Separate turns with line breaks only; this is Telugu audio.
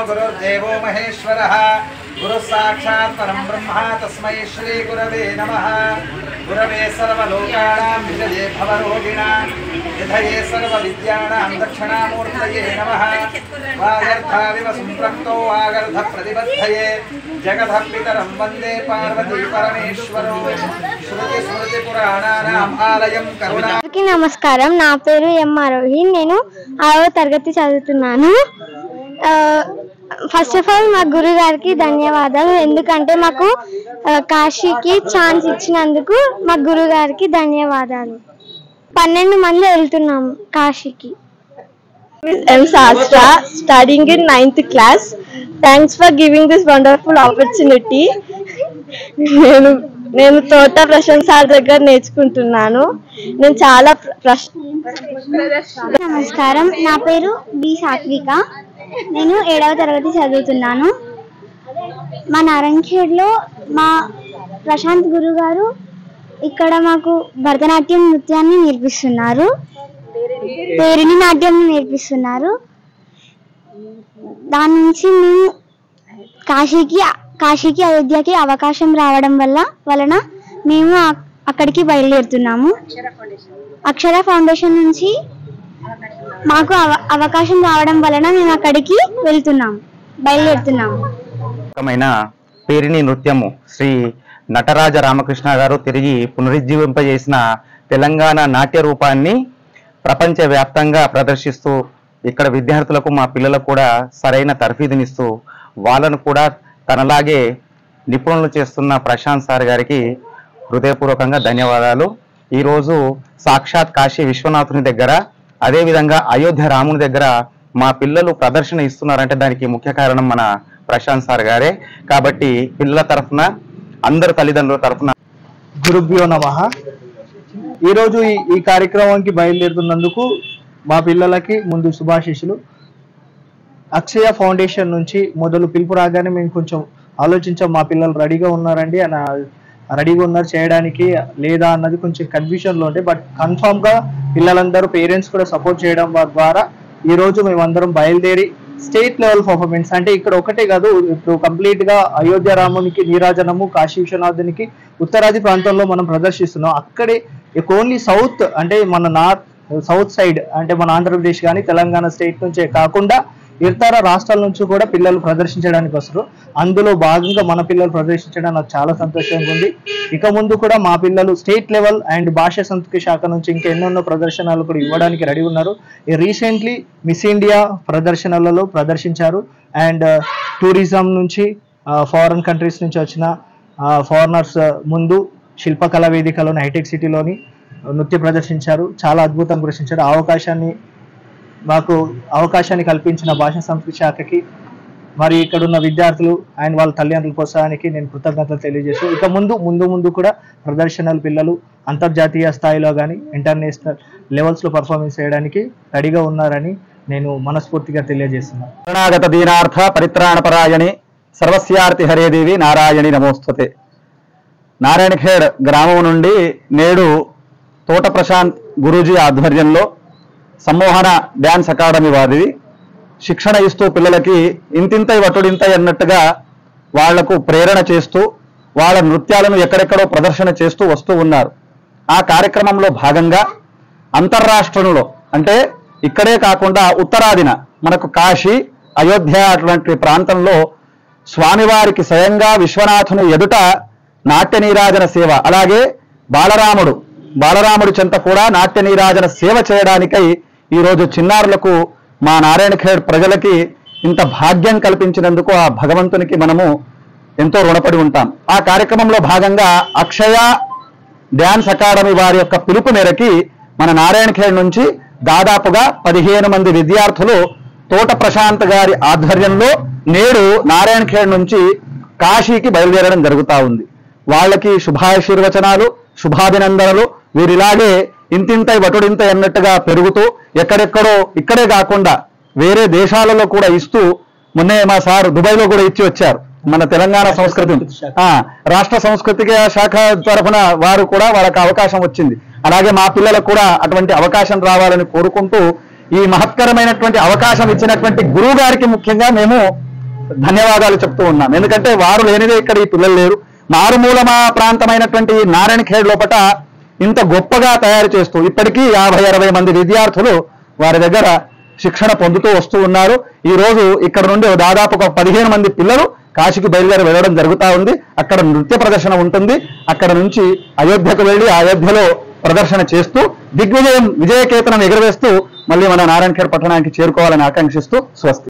गुरुर्देवो महेश्वरः गुरुः साक्षात् परं ब्रह्म तस्मै श्री गुरवे नमः। गुरवे सर्वलोकानां विजये भवरोगिणां निधये सर्वविद्यानां दक्षिणामूर्तये नमः। वागर्धाविव सम्पृक्तो वागर्धप्रतिबद्धये जगतः पितरं वन्दे पार्वती परमेश्वरो श्रुतिस्मृतिपुराणानाम् आलयं करुणा।
నమస్కారం, నా పేరు ఎం ఆరోహి. నేను 6వ తరగతి చదువుతున్నాను. ఫస్ట్ ఆఫ్ ఆల్ మా గురువు గారికి ధన్యవాదాలు. ఎందుకంటే మాకు కాశీకి ఛాన్స్ ఇచ్చినందుకు మా గురువు గారికి ధన్యవాదాలు. 12 మంది వెళ్తున్నాము కాశీకి.
I'm Sastra, studying in 9th class. Thanks for giving this wonderful opportunity. నేను తోట ప్రశాంత్ సార్ దగ్గర నేర్చుకుంటున్నాను. నేను చాలా
నమస్కారం, నా పేరు బి సాత్విక. నేను 7వ తరగతి చదువుతున్నాను. మా నారాయణఖేడ్లో మా ప్రశాంత్ గురువు గారు ఇక్కడ మాకు భరతనాట్యం నృత్యాన్ని నేర్పిస్తున్నారు, పేరిణి నాట్యం నేర్పిస్తున్నారు. దాని నుంచి మేము కాశీకి అయోధ్యకి అవకాశం రావడం వలన మేము అక్కడికి బయలుదేరుతున్నాము. అక్షర ఫౌండేషన్ నుంచి మాకు అవకాశం రావడం వలన మేము అక్కడికి బయలుదేరుతున్నాము.
పేరిణి నృత్యము శ్రీ నటరాజ రామకృష్ణ గారు తిరిగి పునరుజ్జీవింపజేసిన తెలంగాణ నాట్య రూపాన్ని ప్రపంచవ్యాప్తంగా ప్రదర్శిస్తూ ఇక్కడ విద్యార్థులకు మా పిల్లలకు కూడా సరైన తర్ఫీదునిస్తూ వాళ్ళను కూడా తనలాగే నిపుణులు చేస్తున్న ప్రశాంత్ సార్ గారికి హృదయపూర్వకంగా ధన్యవాదాలు. ఈరోజు సాక్షాత్ కాశీ విశ్వనాథుని దగ్గర, అదేవిధంగా అయోధ్య రాముని దగ్గర మా పిల్లలు ప్రదర్శన ఇస్తున్నారంటే దానికి ముఖ్య కారణం మన ప్రశాంత్ సార్ గారే. కాబట్టి పిల్లల తరఫున, అందరు తల్లిదండ్రుల తరఫున
గురుభ్యో నమః. ఈరోజు ఈ కార్యక్రమానికి బయలుదేరుతున్నందుకు మా పిల్లలకి ముందు శుభాశీస్సులు. అక్షయ ఫౌండేషన్ నుంచి మొదలు పిలుపు రాగానే మేము కొంచెం ఆలోచించాం, మా పిల్లలు రెడీగా ఉన్నారండి రెడీగా ఉన్నారు చేయడానికి లేదా అన్నది కొంచెం కన్ఫ్యూజన్లో ఉండే. బట్ కన్ఫామ్గా పిల్లలందరూ పేరెంట్స్ కూడా సపోర్ట్ చేయడం ద్వారా ఈరోజు మేమందరం బయలుదేరి స్టేట్ లెవెల్ పర్ఫార్మెన్స్ అంటే ఇక్కడ ఒకటే కాదు, ఇప్పుడు కంప్లీట్గా అయోధ్య రామునికి నీరాజనము, కాశీ విశ్వనాథునికి ఉత్తరాది ప్రాంతంలో మనం ప్రదర్శిస్తున్నాం. అక్కడే ఓన్లీ సౌత్ అంటే మన సౌత్ సైడ్ అంటే మన ఆంధ్రప్రదేశ్ కానీ తెలంగాణ స్టేట్ నుంచే కాకుండా ఇతర రాష్ట్రాల నుంచి కూడా పిల్లలు ప్రదర్శించడానికి వస్తారు. అందులో భాగంగా మన పిల్లలు ప్రదర్శించడం నాకు చాలా సంతోషంగా ఉంది. ఇక ముందు కూడా మా పిల్లలు స్టేట్ లెవెల్ అండ్ భాషా సంస్కృతి శాఖ నుంచి ఇంకా ఎన్నెన్నో ప్రదర్శనలు కూడా ఇవ్వడానికి రెడీ ఉన్నారు. రీసెంట్లీ మిస్ ఇండియా ప్రదర్శనలలో ప్రదర్శించారు. అండ్ టూరిజం నుంచి ఫారెన్ కంట్రీస్ నుంచి వచ్చిన ఫారినర్స్ ముందు శిల్పకళా వేదికలోని హైటెక్ సిటీలోని నృత్య ప్రదర్శించారు. చాలా అద్భుతంగా ప్రదర్శించారు. మాకు అవకాశాన్ని కల్పించిన భాషా సంస్కృతి శాఖకి మరి ఇక్కడున్న విద్యార్థులు అండ్ వాళ్ళ తల్లిదండ్రుల ప్రోత్సాహానికి నేను కృతజ్ఞతలు తెలియజేస్తూ ఇక ముందు కూడా ప్రదర్శనలు పిల్లలు అంతర్జాతీయ స్థాయిలో కానీ ఇంటర్నేషనల్ లెవెల్స్లో పర్ఫార్మెన్స్ చేయడానికి రెడీగా ఉన్నారని నేను మనస్ఫూర్తిగా తెలియజేస్తున్నాను.
శరణాగత దీనార్థ పరిత్రాణపరాయణి సర్వస్యార్తి హరేదేవి నారాయణి నమోస్తుతే. నారాయణఖేడ్ గ్రామం నుండి నేడు తోట ప్రశాంత్ గురూజీ ఆధ్వర్యంలో సమ్మోహన డ్యాన్స్ అకాడమీ వారిది శిక్షణ ఇస్తూ పిల్లలకి ఇంతింతై వటుడింతై అన్నట్టుగా వాళ్లకు ప్రేరణ చేస్తూ వాళ్ళ నృత్యాలను ఎక్కడెక్కడో ప్రదర్శన చేస్తూ వస్తూ ఉన్నారు. ఆ కార్యక్రమంలో భాగంగా అంతర్రాష్ట్రంలో అంటే ఇక్కడే కాకుండా ఉత్తరాదిన మనకు కాశీ, అయోధ్య అటువంటి ప్రాంతంలో స్వామివారికి స్వయంగా విశ్వనాథుని ఎదుట నాట్య నీరాజన సేవ, అలాగే బాలరాముడి చెంత కూడా నాట్య నీరాజన సేవ చేయడానికై ఈరోజు చిన్నారులకు మా నారాయణఖేడ్ ప్రజలకి ఇంత భాగ్యం కల్పించినందుకు ఆ భగవంతునికి మనము ఎంతో రుణపడి ఉంటాం. ఆ కార్యక్రమంలో భాగంగా అక్షయ డ్యాన్స్ అకాడమీ వారి యొక్క పిలుపు మేరకి మన నారాయణఖేడ్ నుంచి దాదాపుగా 15 మంది విద్యార్థులు తోట ప్రశాంత్ గారి ఆధ్వర్యంలో నేడు నారాయణఖేడ్ నుంచి కాశీకి బయలుదేరడం జరుగుతూ ఉంది. వాళ్ళకి శుభాశీర్వచనాలు, శుభాభినందనలు. వీరిలాగే ఇంతింతై వటుడింతై అన్నట్టుగా పెరుగుతూ ఎక్కడెక్కడో ఇక్కడే కాకుండా వేరే దేశాలలో కూడా ఇస్తూ, మొన్నే మా సార్ దుబాయ్లో కూడా ఇచ్చి వచ్చారు. మన తెలంగాణ సంస్కృతి రాష్ట్ర సంస్కృతిక శాఖ తరఫున వారు కూడా వాళ్ళకి అవకాశం వచ్చింది. అలాగే మా పిల్లలకు కూడా అటువంటి అవకాశం రావాలని కోరుకుంటూ ఈ మహత్తరమైనటువంటి అవకాశం ఇచ్చినటువంటి గురువు గారికి ముఖ్యంగా మేము ధన్యవాదాలు చెప్తూ ఉన్నాం. ఎందుకంటే వారు లేనిదే ఇక్కడ ఈ పిల్లలు లేరు. మారుమూల ప్రాంతమైనటువంటి నారాయణఖేడ్ లోపల ఇంత గొప్పగా తయారు చేస్తూ ఇప్పటికీ 50-60 మంది విద్యార్థులు వారి దగ్గర శిక్షణ పొందుతూ వస్తూ ఉన్నారు. ఈ రోజు ఇక్కడ నుండి దాదాపు ఒక 15 మంది పిల్లలు కాశీకి బయలుదేరి వెళ్ళడం జరుగుతూ ఉంది. అక్కడ నృత్య ప్రదర్శన ఉంటుంది. అక్కడ నుంచి అయోధ్యకు వెళ్ళి అయోధ్యలో ప్రదర్శన చేస్తూ విజయకేతనం ఎగురవేస్తూ మళ్ళీ మన నారాయణఖేడ్ పట్టణానికి చేరుకోవాలని ఆకాంక్షిస్తూ స్వస్తి.